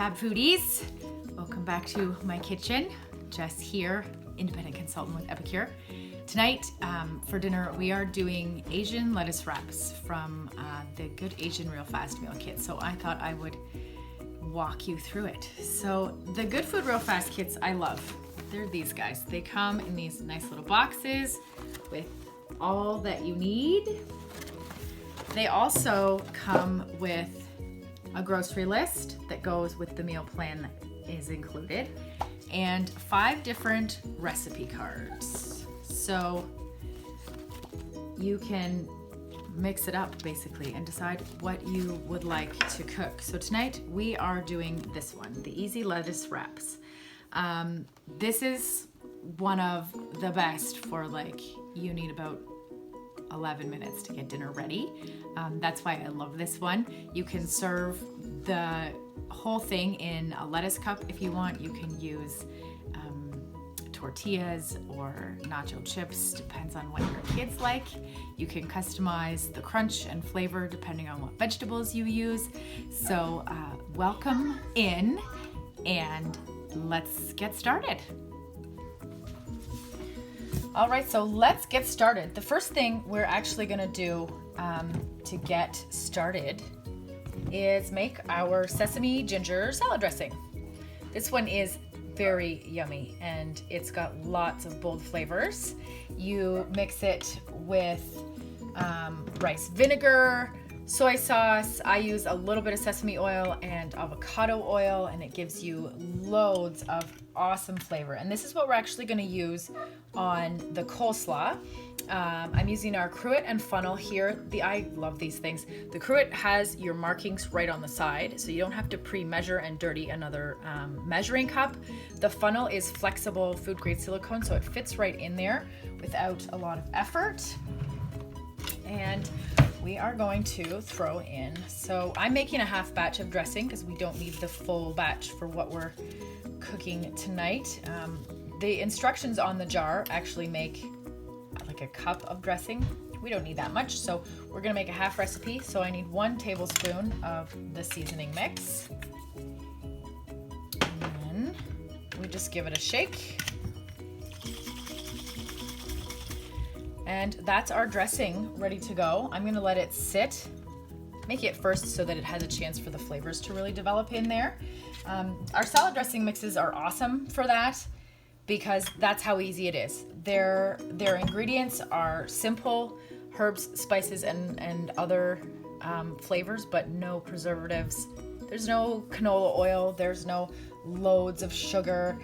Fab Foodies, welcome back to my kitchen. Jess here, independent consultant with Epicure. Tonight for dinner we are doing Asian lettuce wraps from the Good Asian Real Fast Meal Kit. So I thought I would walk you through it. So the Good Food Real Fast kits I love. They're these guys. They come in these nice little boxes with all that you need. They also come with a grocery list that goes with the meal plan that is included, and 5 different recipe cards. So you can mix it up basically and decide what you would like to cook. So tonight we are doing this one, the Easy Lettuce Wraps. This is one of the best for you need about 11 minutes to get dinner ready. That's why I love this one. You can serve the whole thing in a lettuce cup if you want. You can use tortillas or nacho chips, depends on what your kids like. You can customize the crunch and flavor depending on what vegetables you use. So welcome in and let's get started. All right, so let's get started. The first thing we're actually gonna do to get started is make our sesame ginger salad dressing. This one is very yummy and it's got lots of bold flavors. You mix it with rice vinegar, soy sauce. I use a little bit of sesame oil and avocado oil, and it gives you loads of awesome flavor. And this is what we're actually going to use on the coleslaw. I'm using our cruet and funnel here. I love these things. The cruet has your markings right on the side, so you don't have to pre-measure and dirty another measuring cup. The funnel is flexible food-grade silicone, so it fits right in there without a lot of effort. And we are going to throw in, so I'm making a half batch of dressing because we don't need the full batch for what we're cooking tonight. The instructions on the jar actually make like a cup of dressing. We don't need that much, so we're gonna make a half recipe. So I need 1 tablespoon of the seasoning mix. And then we just give it a shake. And that's our dressing ready to go. I'm gonna let it sit, make it first so that it has a chance for the flavors to really develop in there. Our salad dressing mixes are awesome for that because that's how easy it is. Their ingredients are simple, herbs, spices, and other flavors, but no preservatives. There's no canola oil, there's no loads of sugar,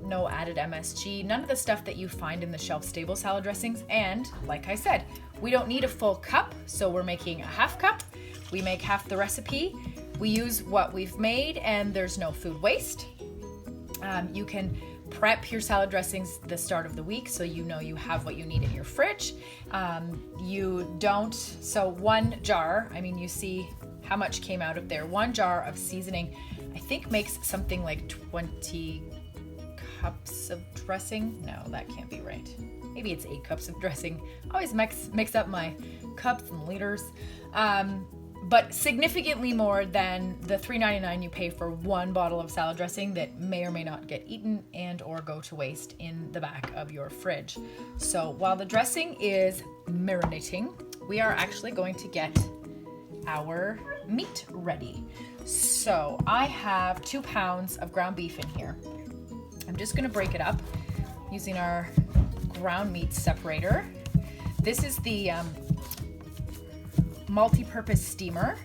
no added MSG, none of the stuff that you find in the shelf-stable salad dressings. And like I said, we don't need a full cup, so we're making a half cup. We make half the recipe. We use what we've made, and there's no food waste. You can prep your salad dressings the start of the week so you know you have what you need in your fridge. You don't, so 1 jar, you see how much came out of there. 1 jar of seasoning, I think makes something like 20 cups of dressing. No, that can't be right. Maybe it's 8 cups of dressing. I always mix up my cups and liters. But significantly more than the $3.99 you pay for 1 bottle of salad dressing that may or may not get eaten and or go to waste in the back of your fridge. So while the dressing is marinating, we are actually going to get our meat ready. So I have 2 pounds of ground beef in here. I'm just gonna break it up using our ground meat separator. This is the multi-purpose steamer.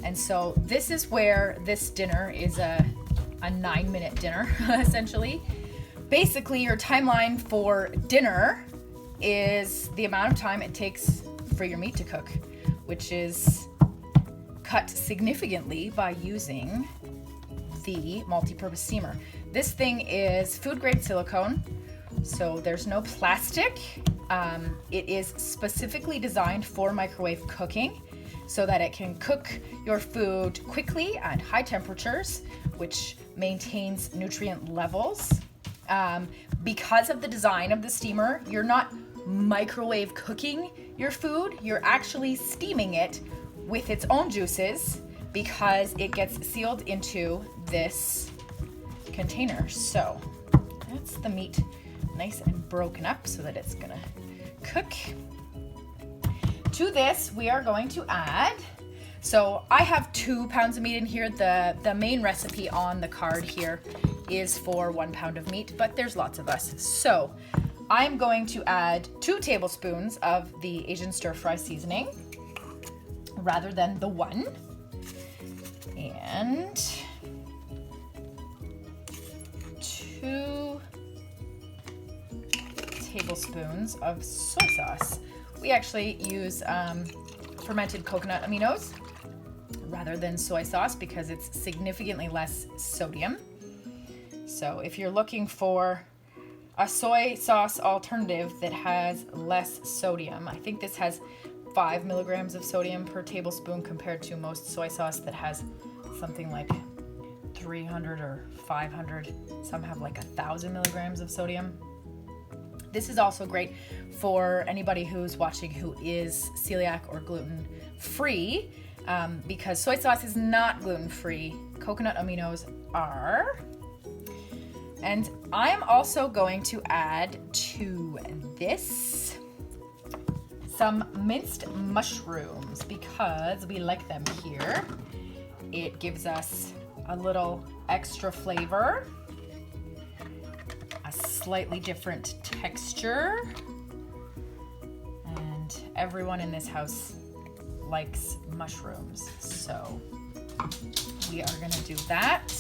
And so this is where this dinner is a 9-minute dinner, essentially. Basically, your timeline for dinner is the amount of time it takes for your meat to cook, which is cut significantly by using the multi-purpose steamer. This thing is food-grade silicone, so there's no plastic. It is specifically designed for microwave cooking so that it can cook your food quickly at high temperatures, which maintains nutrient levels. Because of the design of the steamer, you're not microwave cooking your food, you're actually steaming it with its own juices because it gets sealed into this container. So that's the meat nice and broken up so that it's gonna cook. To this, we are going to add, so I have 2 pounds of meat in here. The main recipe on the card here is for 1 pound of meat, but there's lots of us. So I'm going to add 2 tablespoons of the Asian stir fry seasoning rather than the 1. And 2 tablespoons of soy sauce. We actually use fermented coconut aminos rather than soy sauce because it's significantly less sodium. So if you're looking for a soy sauce alternative that has less sodium, I think this has 5 milligrams of sodium per tablespoon compared to most soy sauce that has something like 300 or 500. Some have like 1,000 milligrams of sodium. This is also great for anybody who's watching who is celiac or gluten free, because soy sauce is not gluten free. Coconut aminos are. And I'm also going to add to this some minced mushrooms because we like them here. It gives us a little extra flavor, a slightly different texture, and everyone in this house likes mushrooms. So we are gonna do that.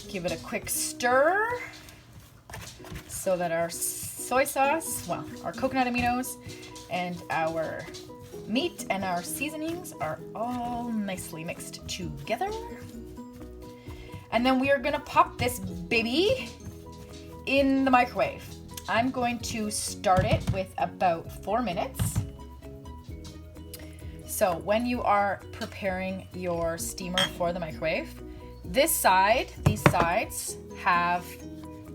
Give it a quick stir so that our soy sauce, well, our coconut aminos and our meat and our seasonings are all nicely mixed together. And then we are gonna pop this baby in the microwave. I'm going to start it with about 4 minutes. So when you are preparing your steamer for the microwave, these sides have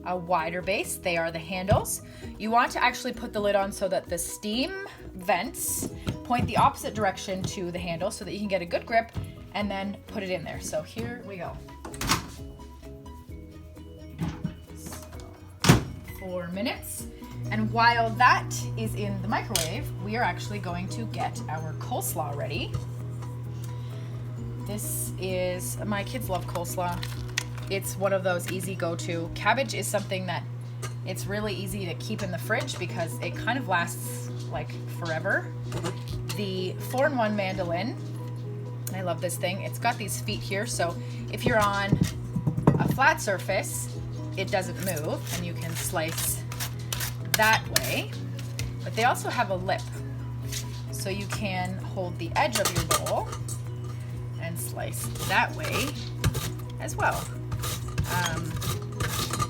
a wider base. They are the handles. You want to actually put the lid on so that the steam vents point the opposite direction to the handle so that you can get a good grip and then put it in there. So here we go. So, 4 minutes. And while that is in the microwave, we are actually going to get our coleslaw ready. This is, my kids love coleslaw. It's one of those easy go-to. Cabbage is something that it's really easy to keep in the fridge because it kind of lasts like forever. The 4-in-1 mandolin, I love this thing. It's got these feet here, so if you're on a flat surface, it doesn't move and you can slice that way. But they also have a lip, so you can hold the edge of your bowl and slice that way as well.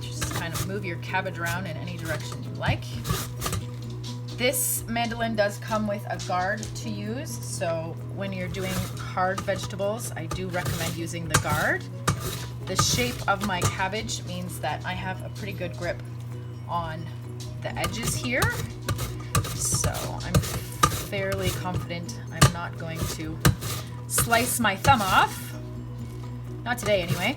Just kind of move your cabbage around in any direction you like. This mandolin does come with a guard to use, so when you're doing hard vegetables, I do recommend using the guard. The shape of my cabbage means that I have a pretty good grip on the edges here, so I'm fairly confident I'm not going to slice my thumb off. Not today, anyway.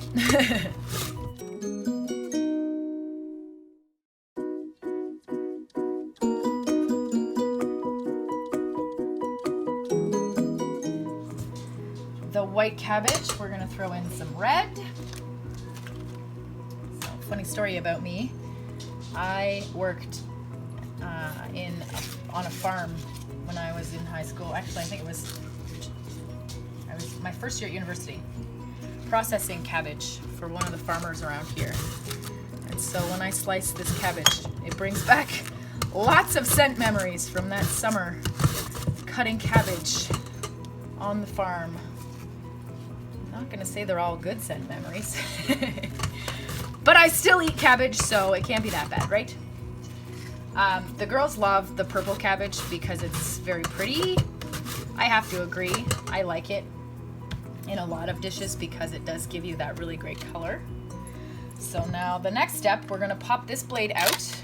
The white cabbage, we're gonna throw in some red. So, funny story about me. I worked on a farm when I was in high school. Actually, I think I was my first year at university, processing cabbage for one of the farmers around here. And so when I slice this cabbage, it brings back lots of scent memories from that summer cutting cabbage on the farm. I'm not gonna say they're all good scent memories, but I still eat cabbage, so it can't be that bad, right? The girls love the purple cabbage because it's very pretty. I have to agree, I like it in a lot of dishes because it does give you that really great color. So now the next step, we're gonna pop this blade out.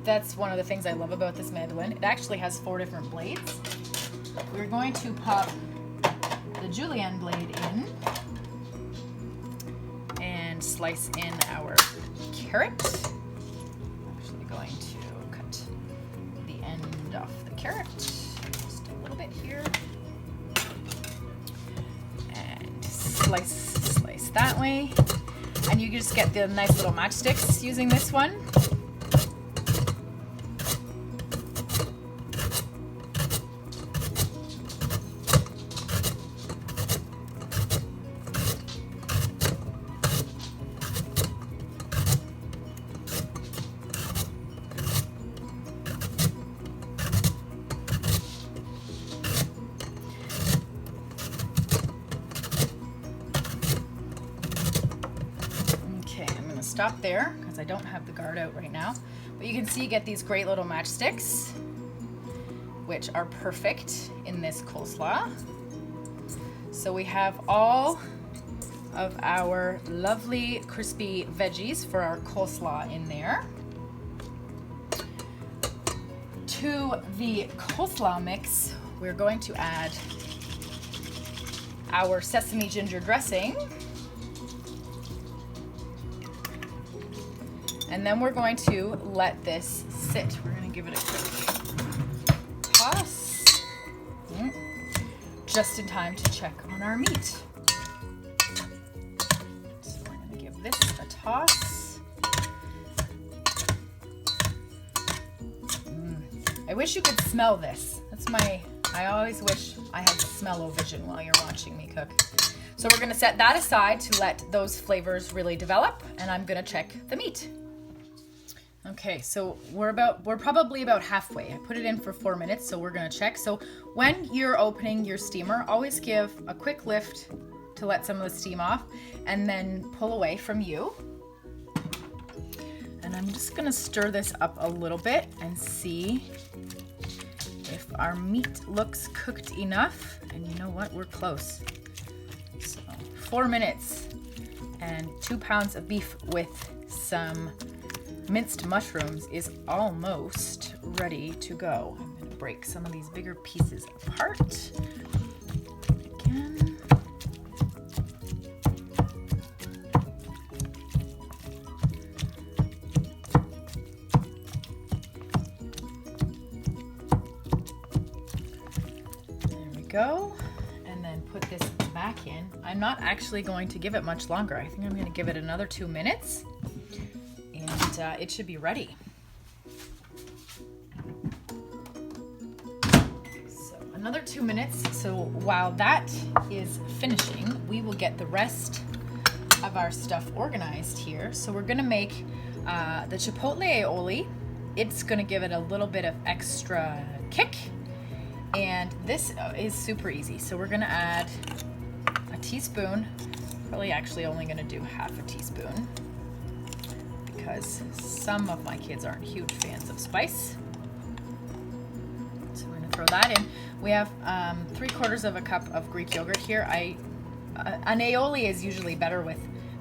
That's one of the things I love about this mandolin. It actually has 4 different blades. We're going to pop the julienne blade in and slice in our carrot. I'm actually going to cut the end off the carrot, just a little bit here. And slice that way. And you just get the nice little matchsticks using this one. Stop there because I don't have the guard out right now, but you can see you get these great little matchsticks which are perfect in this coleslaw. So we have all of our lovely crispy veggies for our coleslaw in there. To the coleslaw mix, we're going to add our sesame ginger dressing. And then we're going to let this sit. We're going to give it a quick toss. Just in time to check on our meat. So we're going to give this a toss. I wish you could smell this. I always wish I had smell-o-vision while you're watching me cook. So we're going to set that aside to let those flavors really develop, and I'm going to check the meat. Okay, so we're probably about halfway. I put it in for 4 minutes, so we're gonna check. So when you're opening your steamer, always give a quick lift to let some of the steam off and then pull away from you. And I'm just gonna stir this up a little bit and see if our meat looks cooked enough. And you know what, we're close. So 4 minutes and 2 pounds of beef with some minced mushrooms is almost ready to go. I'm going to break some of these bigger pieces apart. Again. There we go. And then put this back in. I'm not actually going to give it much longer. I think I'm going to give it another 2 minutes. And it should be ready. So another 2 minutes. So while that is finishing, we will get the rest of our stuff organized here. So we're gonna make the chipotle aioli. It's gonna give it a little bit of extra kick. And this is super easy. So we're gonna add a teaspoon, probably actually only gonna do half a teaspoon, because some of my kids aren't huge fans of spice. So we're gonna throw that in. We have 3/4 of a cup of Greek yogurt here. An aioli is usually better with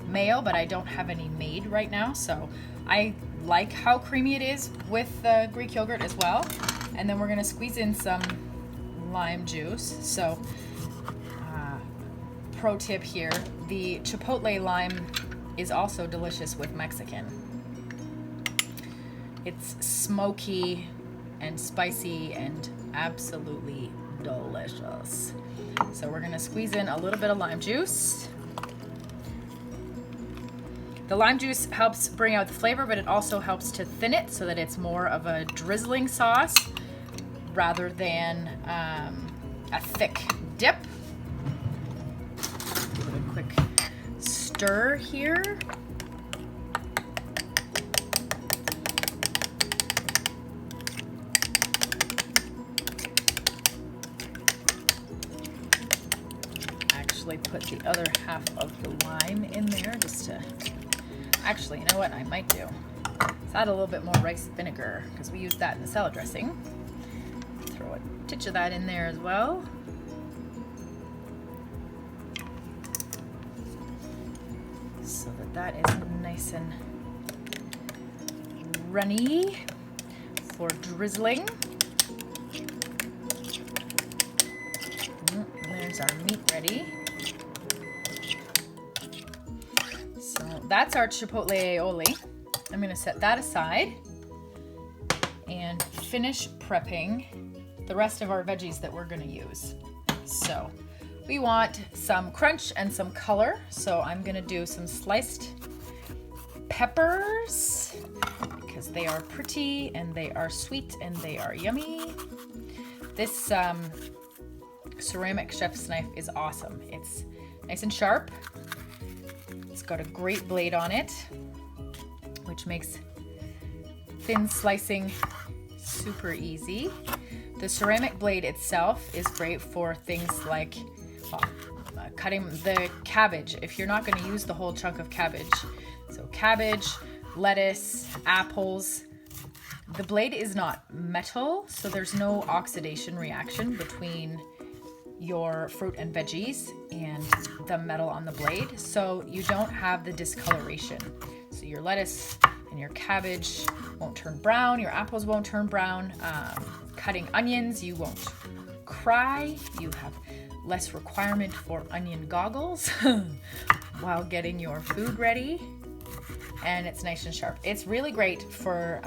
mayo, but I don't have any made right now, so I like how creamy it is with the Greek yogurt as well. And then we're gonna squeeze in some lime juice. So pro tip here, the chipotle lime is also delicious with Mexican. It's smoky and spicy and absolutely delicious. So we're gonna squeeze in a little bit of lime juice. The lime juice helps bring out the flavor, but it also helps to thin it so that it's more of a drizzling sauce rather than a thick dip. Give it a quick stir here. Put the other half of the lime in there just to, actually, you know what I might do? Let's add a little bit more rice vinegar because we used that in the salad dressing. Throw a titch of that in there as well. So that is nice and runny for drizzling. There's our meat ready. So that's our chipotle aioli. I'm gonna set that aside and finish prepping the rest of our veggies that we're gonna use. So we want some crunch and some color. So I'm gonna do some sliced peppers because they are pretty and they are sweet and they are yummy. This ceramic chef's knife is awesome. It's nice and sharp. It's got a great blade on it, which makes thin slicing super easy. The ceramic blade itself is great for things like cutting the cabbage if you're not going to use the whole chunk of cabbage. So cabbage, lettuce, apples. The blade is not metal, so there's no oxidation reaction between your fruit and veggies and the metal on the blade, so you don't have the discoloration. So your lettuce and your cabbage won't turn brown, your apples won't turn brown. Cutting onions, you won't cry. You have less requirement for onion goggles while getting your food ready. And it's nice and sharp. It's really great for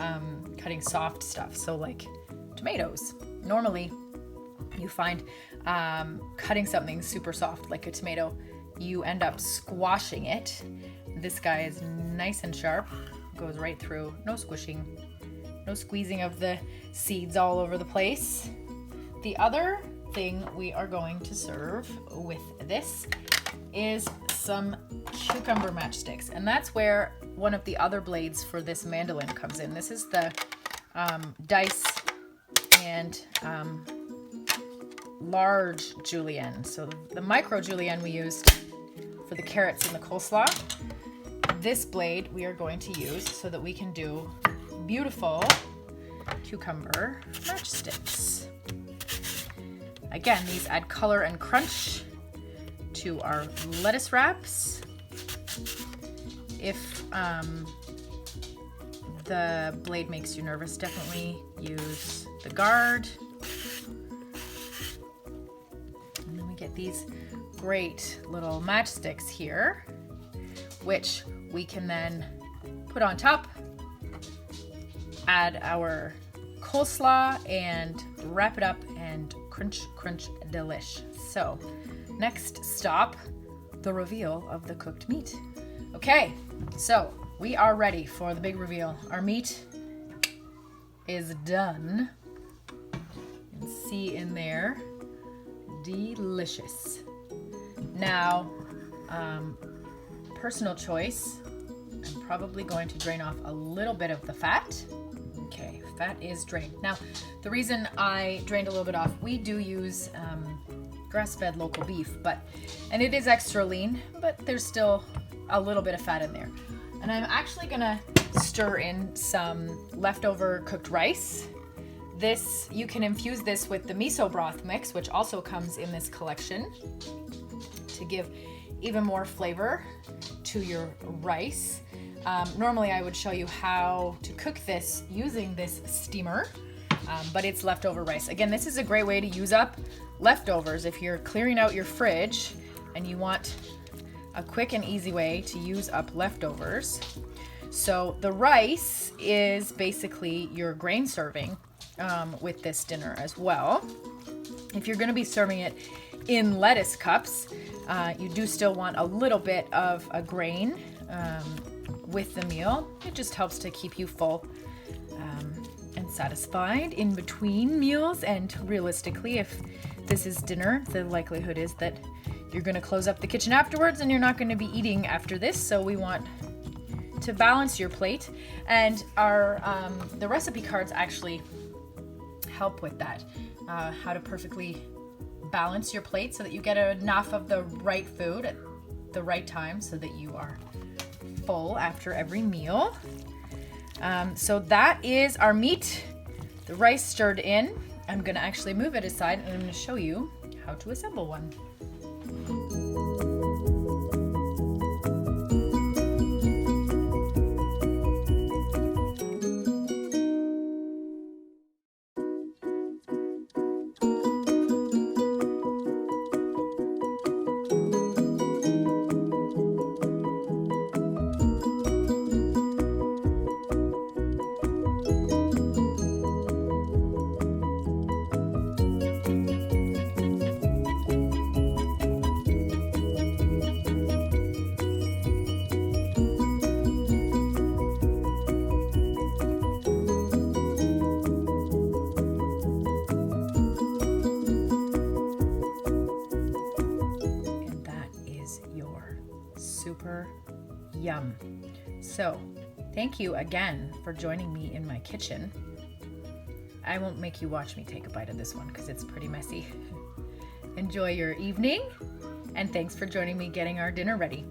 cutting soft stuff. So like tomatoes. Normally you find cutting something super soft like a tomato, you end up squashing it. This guy is nice and sharp, goes right through, no squishing, no squeezing of the seeds all over the place. The other thing we are going to serve with this is some cucumber matchsticks, and that's where one of the other blades for this mandolin comes in. This is the dice and large julienne. So the micro julienne we used for the carrots and the coleslaw. This blade we are going to use so that we can do beautiful cucumber matchsticks. Again, these add color and crunch to our lettuce wraps. If the blade makes you nervous, definitely use the guard. And then we get these great little matchsticks here, which we can then put on top, add our coleslaw and wrap it up and crunch, crunch, delish. So next stop, the reveal of the cooked meat. Okay, so we are ready for the big reveal. Our meat is done. You can see in there, delicious. Now, personal choice, I'm probably going to drain off a little bit of the fat. Okay, fat is drained. Now, the reason I drained a little bit off, we do use grass-fed local beef, and it is extra lean, but there's still a little bit of fat in there. And I'm actually gonna stir in some leftover cooked rice. This, you can infuse this with the miso broth mix, which also comes in this collection, to give even more flavor to your rice. Normally I would show you how to cook this using this steamer, but it's leftover rice. Again, this is a great way to use up leftovers if you're clearing out your fridge and you want a quick and easy way to use up leftovers. So the rice is basically your grain serving with this dinner as well. If you're going to be serving it in lettuce cups, you do still want a little bit of a grain with the meal. It just helps to keep you full and satisfied in between meals. And realistically, if this is dinner, the likelihood is that you're going to close up the kitchen afterwards and you're not going to be eating after this. So we want to balance your plate, and our the recipe cards actually help with that. How to perfectly balance your plate so that you get enough of the right food at the right time so that you are full after every meal. So that is our meat, the rice stirred in. I'm going to actually move it aside and I'm going to show you how to assemble one. yum. So, thank you again for joining me in my kitchen. I won't make you watch me take a bite of this one because it's pretty messy. Enjoy your evening, and thanks for joining me getting our dinner ready.